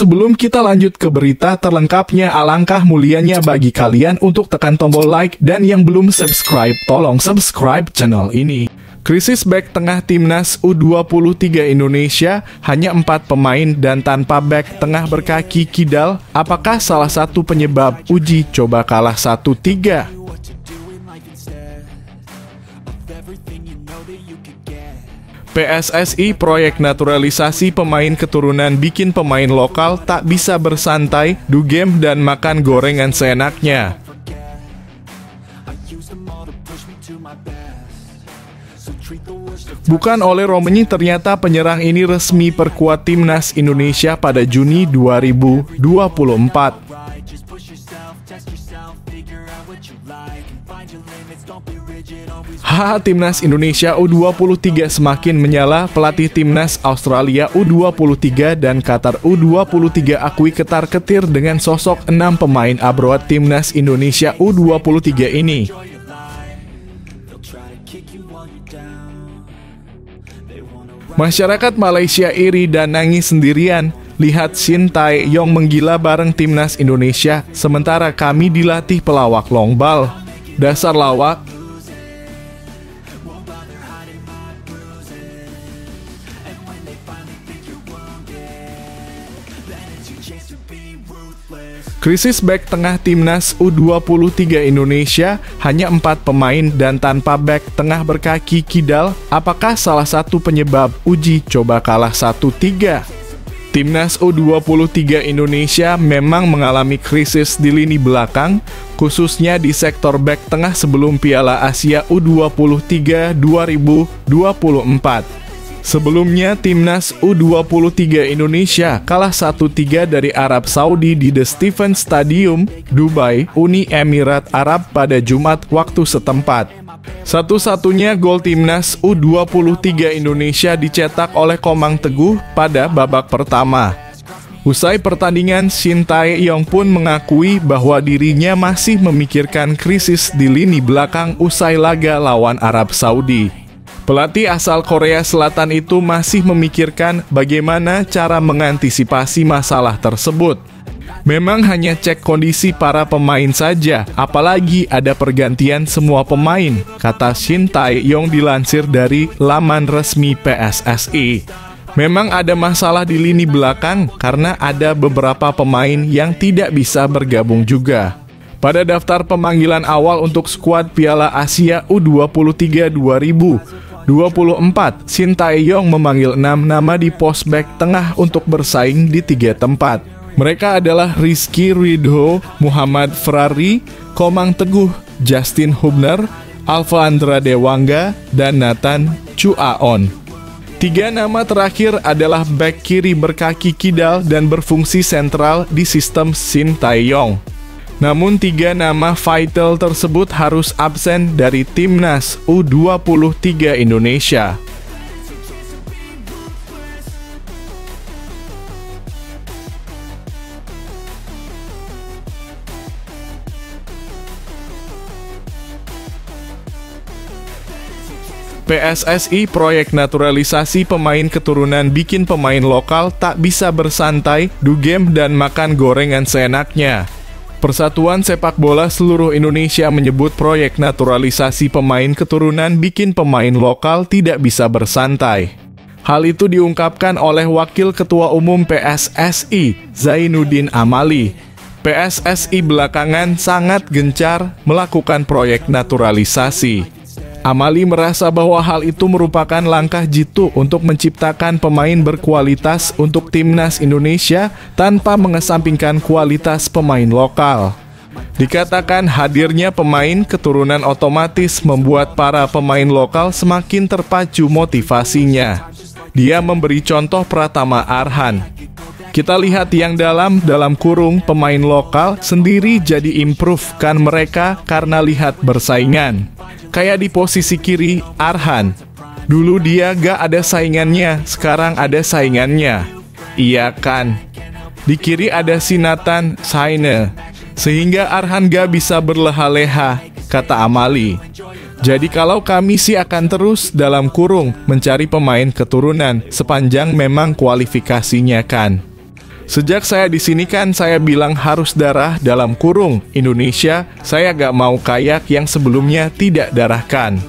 sebelum kita lanjut ke berita terlengkapnya, alangkah mulianya bagi kalian untuk tekan tombol like, dan yang belum subscribe, tolong subscribe channel ini. Krisis bek tengah Timnas U23 Indonesia, hanya 4 pemain dan tanpa bek tengah berkaki kidal. Apakah salah satu penyebab uji coba kalah 1-3? PSSI proyek naturalisasi pemain keturunan bikin pemain lokal tak bisa bersantai, do game dan makan gorengan seenaknya. Bukan oleh Romeni, ternyata penyerang ini resmi perkuat Timnas Indonesia pada Juni 2024. Timnas Indonesia U23 semakin menyala. Pelatih Timnas Australia U23 dan Qatar U23 akui ketar-ketir dengan sosok 6 pemain abroad Timnas Indonesia U23 ini. Masyarakat Malaysia iri dan nangis sendirian. Lihat Shin Tae-yong menggila bareng Timnas Indonesia, sementara kami dilatih pelawak long ball. Dasar lawak. Krisis bek tengah Timnas U23 Indonesia, hanya 4 pemain dan tanpa bek tengah berkaki kidal. Apakah salah satu penyebab uji coba kalah 1-3? Timnas U23 Indonesia memang mengalami krisis di lini belakang, khususnya di sektor bek tengah sebelum Piala Asia U23 2024. Sebelumnya, Timnas U23 Indonesia kalah 1-3 dari Arab Saudi di The Stephen Stadium, Dubai, Uni Emirat Arab pada Jumat waktu setempat. Satu-satunya gol Timnas U23 Indonesia dicetak oleh Komang Teguh pada babak pertama. Usai pertandingan, Shin Tae-yong pun mengakui bahwa dirinya masih memikirkan krisis di lini belakang usai laga lawan Arab Saudi. Pelatih asal Korea Selatan itu masih memikirkan bagaimana cara mengantisipasi masalah tersebut. Memang hanya cek kondisi para pemain saja, apalagi ada pergantian semua pemain, kata Shin Tae-yong dilansir dari laman resmi PSSI. Memang ada masalah di lini belakang karena ada beberapa pemain yang tidak bisa bergabung juga. Pada daftar pemanggilan awal untuk skuad Piala Asia U23 2024, Shin Tae-yong memanggil 6 nama di pos bek tengah untuk bersaing di 3 tempat. Mereka adalah Rizky Ridho, Muhammad Ferrari, Komang Teguh, Justin Hubner, Alfa Andra Dewangga, dan Nathan Chuaon. 3 nama terakhir adalah bek kiri berkaki kidal dan berfungsi sentral di sistem Shin Tae-yong. Namun 3 nama vital tersebut harus absen dari Timnas U23 Indonesia. PSSI proyek naturalisasi pemain keturunan bikin pemain lokal tak bisa bersantai, do game dan makan gorengan seenaknya. Persatuan Sepak Bola Seluruh Indonesia menyebut proyek naturalisasi pemain keturunan bikin pemain lokal tidak bisa bersantai. Hal itu diungkapkan oleh Wakil Ketua Umum PSSI, Zainuddin Amali. PSSI belakangan sangat gencar melakukan proyek naturalisasi. Amali merasa bahwa hal itu merupakan langkah jitu untuk menciptakan pemain berkualitas untuk Timnas Indonesia tanpa mengesampingkan kualitas pemain lokal. Dikatakan hadirnya pemain keturunan otomatis membuat para pemain lokal semakin terpacu motivasinya. Dia memberi contoh Pratama Arhan. Kita lihat yang dalam kurung pemain lokal sendiri jadi improve kan mereka karena lihat bersaingan. Kayak di posisi kiri, Arhan. Dulu dia gak ada saingannya, sekarang ada saingannya. Iya kan? Di kiri ada Sinatan Saine. Sehingga Arhan gak bisa berleha-leha, kata Amali. Jadi kalau kami sih akan terus dalam kurung mencari pemain keturunan sepanjang memang kualifikasinya kan. Sejak saya di sini kan saya bilang harus darah dalam kurung Indonesia, saya gak mau kayak yang sebelumnya tidak darahkan.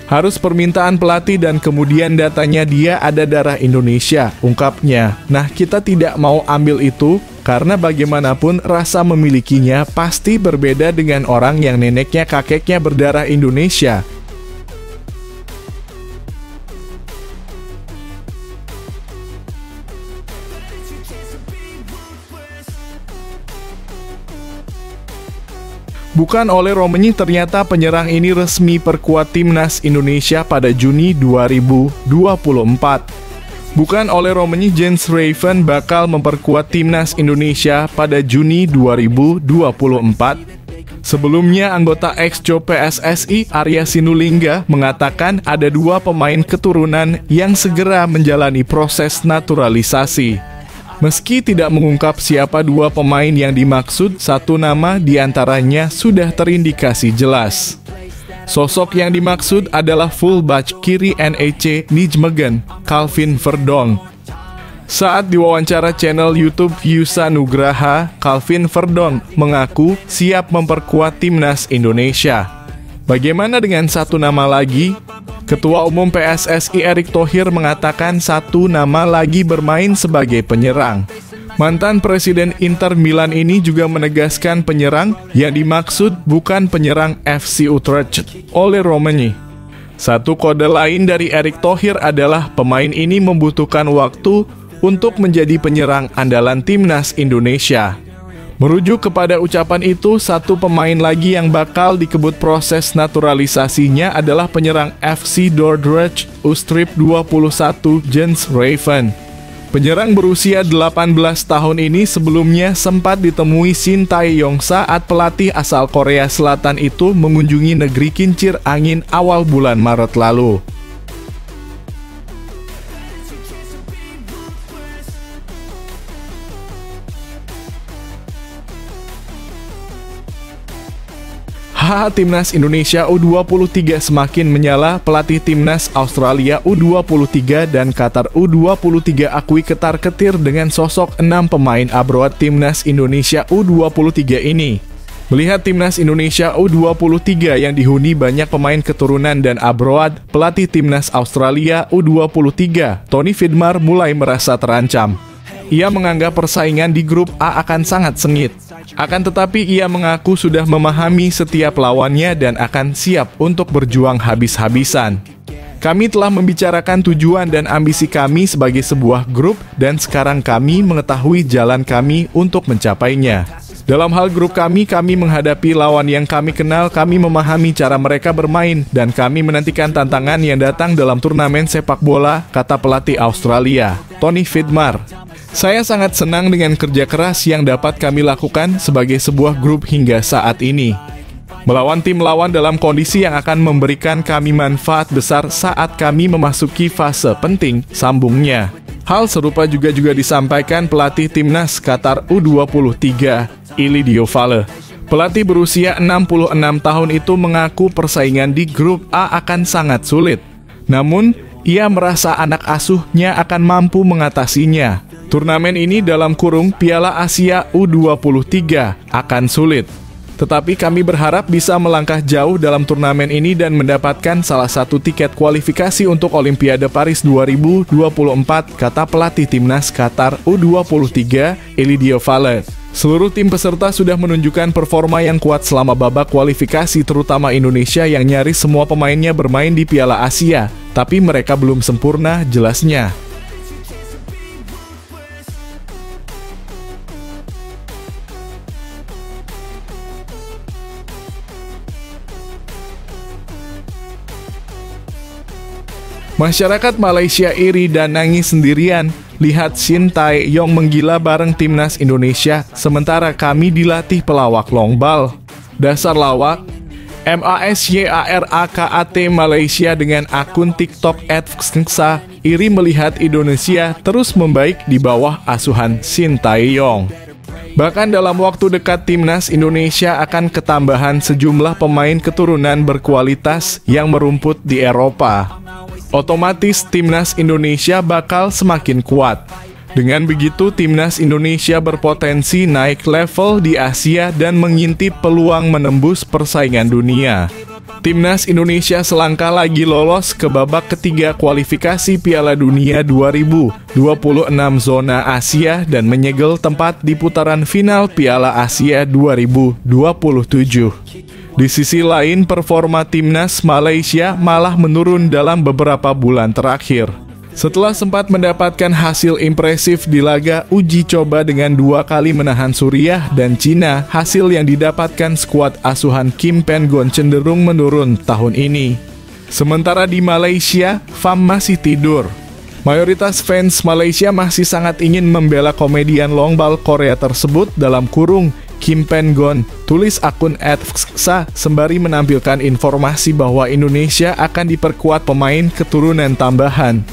Harus permintaan pelatih dan kemudian datanya dia ada darah Indonesia, ungkapnya. Nah, kita tidak mau ambil itu, karena bagaimanapun rasa memilikinya pasti berbeda dengan orang yang neneknya kakeknya berdarah Indonesia. Bukan oleh Romenyi, ternyata penyerang ini resmi perkuat timnas Indonesia pada Juni 2024. Bukan oleh Romenyi, Jens Raven bakal memperkuat timnas Indonesia pada Juni 2024. Sebelumnya, anggota ex-Jo PSSI Arya Sinulinga mengatakan ada 2 pemain keturunan yang segera menjalani proses naturalisasi. Meski tidak mengungkap siapa 2 pemain yang dimaksud, 1 nama diantaranya sudah terindikasi jelas. Sosok yang dimaksud adalah fullback kiri NEC Nijmegen, Calvin Verdonk. Saat diwawancara channel YouTube Yusa Nugraha, Calvin Verdonk mengaku siap memperkuat timnas Indonesia. Bagaimana dengan 1 nama lagi? Ketua Umum PSSI Erick Thohir mengatakan 1 nama lagi bermain sebagai penyerang. Mantan Presiden Inter Milan ini juga menegaskan penyerang yang dimaksud bukan penyerang FC Utrecht oleh Romenyi. 1 kode lain dari Erick Thohir adalah pemain ini membutuhkan waktu untuk menjadi penyerang andalan timnas Indonesia. Merujuk kepada ucapan itu, 1 pemain lagi yang bakal dikebut proses naturalisasinya adalah penyerang FC Dordrecht Ustrip 21 Jens Raven. Penyerang berusia 18 tahun ini sebelumnya sempat ditemui Shin Tae-yong saat pelatih asal Korea Selatan itu mengunjungi negeri kincir angin awal bulan Maret lalu. Timnas Indonesia U23 semakin menyala. Pelatih timnas Australia U23 dan Qatar U23 akui ketar-ketir dengan sosok 6 pemain abroad timnas Indonesia U23 ini. Melihat timnas Indonesia U23 yang dihuni banyak pemain keturunan dan abroad, pelatih timnas Australia U23, Tony Vidmar, mulai merasa terancam. Ia menganggap persaingan di grup A akan sangat sengit. Akan tetapi ia mengaku sudah memahami setiap lawannya dan akan siap untuk berjuang habis-habisan. Kami telah membicarakan tujuan dan ambisi kami sebagai sebuah grup dan sekarang kami mengetahui jalan kami untuk mencapainya. Dalam hal grup kami menghadapi lawan yang kami kenal, kami memahami cara mereka bermain, dan kami menantikan tantangan yang datang dalam turnamen sepak bola, kata pelatih Australia, Tony Vidmar. Saya sangat senang dengan kerja keras yang dapat kami lakukan sebagai sebuah grup hingga saat ini. Melawan tim lawan dalam kondisi yang akan memberikan kami manfaat besar saat kami memasuki fase penting, sambungnya. Hal serupa juga disampaikan pelatih timnas Qatar U23, Ilidio Valle. Pelatih berusia 66 tahun itu mengaku persaingan di grup A akan sangat sulit. Namun, ia merasa anak asuhnya akan mampu mengatasinya. Turnamen ini dalam kurung Piala Asia U23 akan sulit. Tetapi kami berharap bisa melangkah jauh dalam turnamen ini dan mendapatkan salah satu tiket kualifikasi untuk Olimpiade Paris 2024, kata pelatih timnas Qatar U23, Ilidio Valle. Seluruh tim peserta sudah menunjukkan performa yang kuat selama babak kualifikasi, terutama Indonesia yang nyaris semua pemainnya bermain di Piala Asia. Tapi mereka belum sempurna, jelasnya. Masyarakat Malaysia iri dan nangis sendirian. Lihat Shin Tae-yong menggila bareng timnas Indonesia, sementara kami dilatih pelawak longball. Dasar lawak. MASYARAKAT Malaysia dengan akun TikTok @vxngsa iri melihat Indonesia terus membaik di bawah asuhan Shin Tae-yong. Bahkan dalam waktu dekat timnas Indonesia akan ketambahan sejumlah pemain keturunan berkualitas yang merumput di Eropa. Otomatis timnas Indonesia bakal semakin kuat. Dengan begitu, timnas Indonesia berpotensi naik level di Asia dan mengintip peluang menembus persaingan dunia. Timnas Indonesia selangkah lagi lolos ke babak ketiga kualifikasi Piala Dunia 2026 zona Asia dan menyegel tempat di putaran final Piala Asia 2027. Di sisi lain, performa timnas Malaysia malah menurun dalam beberapa bulan terakhir. Setelah sempat mendapatkan hasil impresif di laga uji coba dengan 2 kali menahan Suriah dan Cina, hasil yang didapatkan skuad asuhan Kim Pen-gon cenderung menurun tahun ini. Sementara di Malaysia, FAM masih tidur. Mayoritas fans Malaysia masih sangat ingin membela komedian longball Korea tersebut dalam kurung Kim Pen-gon, tulis akun @fksa sembari menampilkan informasi bahwa Indonesia akan diperkuat pemain keturunan tambahan.